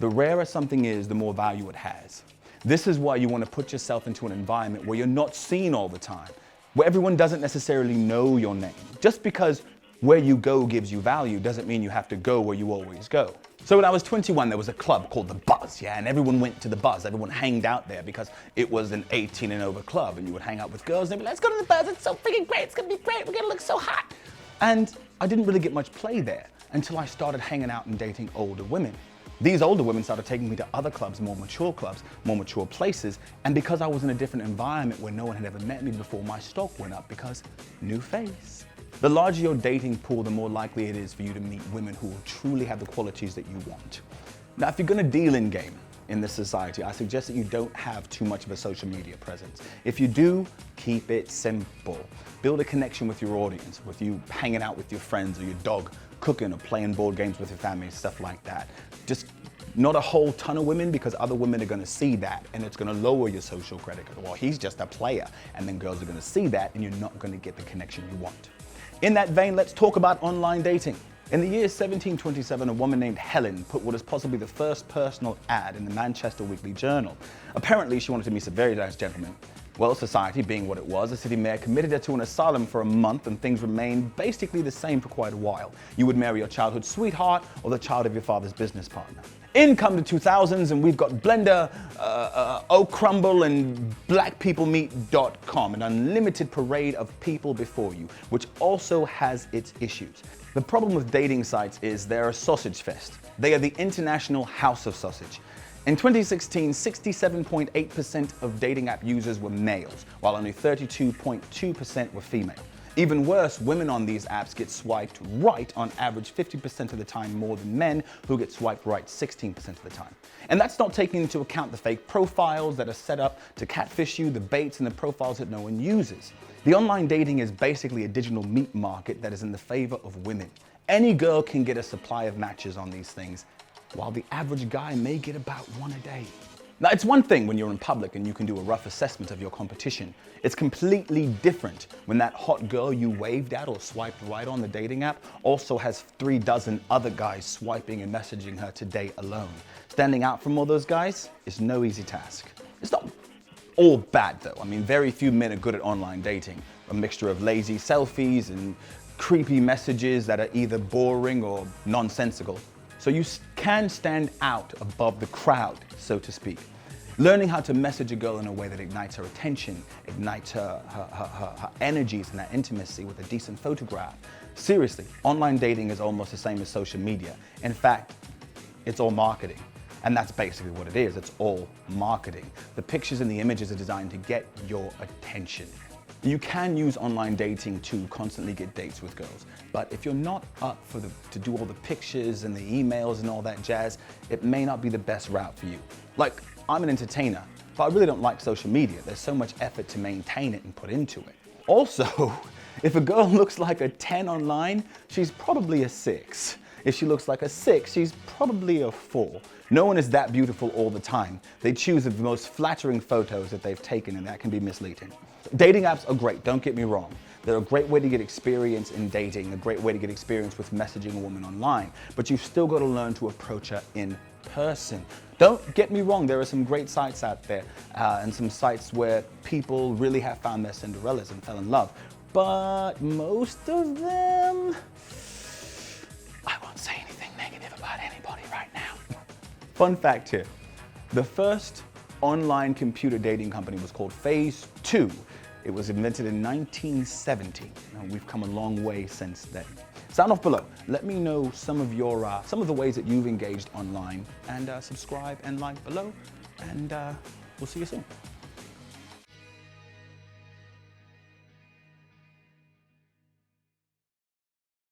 The rarer something is, the more value it has. This is why you want to put yourself into an environment where you're not seen all the time, where everyone doesn't necessarily know your name. Just because where you go gives you value doesn't mean you have to go where you always go. So when I was 21, there was a club called The Buzz, yeah, and everyone went to The Buzz. Everyone hanged out there because it was an 18 and over club, and you would hang out with girls and they'd be like, let's go to The Buzz, it's so freaking great, it's gonna be great, we're gonna look so hot. And I didn't really get much play there until I started hanging out and dating older women. These older women started taking me to other clubs, more mature places, and because I was in a different environment where no one had ever met me before, my stock went up because new face. The larger your dating pool, the more likely it is for you to meet women who will truly have the qualities that you want. Now, if you're gonna deal in game in this society, I suggest that you don't have too much of a social media presence. If you do, keep it simple. Build a connection with your audience, with you hanging out with your friends or your dog, cooking or playing board games with your family, stuff like that. Just not a whole ton of women, because other women are gonna see that and it's gonna lower your social credit. Well, he's just a player, and then girls are gonna see that and you're not gonna get the connection you want. In that vein, let's talk about online dating. In the year 1727, a woman named Helen put what is possibly the first personal ad in the Manchester Weekly Journal. Apparently, she wanted to meet a very nice gentleman. Well, society being what it was, the city mayor committed her to an asylum for a month, and things remained basically the same for quite a while. You would marry your childhood sweetheart or the child of your father's business partner. In come the 2000s, and we've got Blender, O'Crumble, and BlackPeopleMeet.com, an unlimited parade of people before you, which also has its issues. The problem with dating sites is they're a sausage fest. They are the international house of sausage. In 2016, 67.8% of dating app users were males, while only 32.2% were female. Even worse, women on these apps get swiped right on average 50% of the time more than men, who get swiped right 16% of the time. And that's not taking into account the fake profiles that are set up to catfish you, the baits and the profiles that no one uses. The online dating is basically a digital meat market that is in the favor of women. Any girl can get a supply of matches on these things, while the average guy may get about one a day. Now, it's one thing when you're in public and you can do a rough assessment of your competition. It's completely different when that hot girl you waved at or swiped right on the dating app also has 3 dozen other guys swiping and messaging her today alone. Standing out from all those guys is no easy task. It's not all bad though. I mean, very few men are good at online dating. A mixture of lazy selfies and creepy messages that are either boring or nonsensical. So you can stand out above the crowd, so to speak. Learning how to message a girl in a way that ignites her attention, ignites her energies and that intimacy with a decent photograph. Seriously, online dating is almost the same as social media. In fact, it's all marketing. And that's basically what it is. It's all marketing. The pictures and the images are designed to get your attention. You can use online dating to constantly get dates with girls, but if you're not up to do all the pictures and the emails and all that jazz, it may not be the best route for you. Like, I'm an entertainer, but I really don't like social media. There's so much effort to maintain it and put into it. Also, if a girl looks like a 10 online, she's probably a 6. If she looks like a 6, she's probably a 4. No one is that beautiful all the time. They choose the most flattering photos that they've taken, and that can be misleading. Dating apps are great, don't get me wrong. They're a great way to get experience in dating, a great way to get experience with messaging a woman online, but you've still got to learn to approach her in person. Don't get me wrong, there are some great sites out there, and some sites where people really have found their Cinderellas and fell in love, but most of them, I won't say anything negative about anybody right now. Fun fact here, the first online computer dating company was called Phase 2. It was invented in 1970. And we've come a long way since then. Sound off below. Let me know some of the ways that you've engaged online, and subscribe and like below, and we'll see you soon.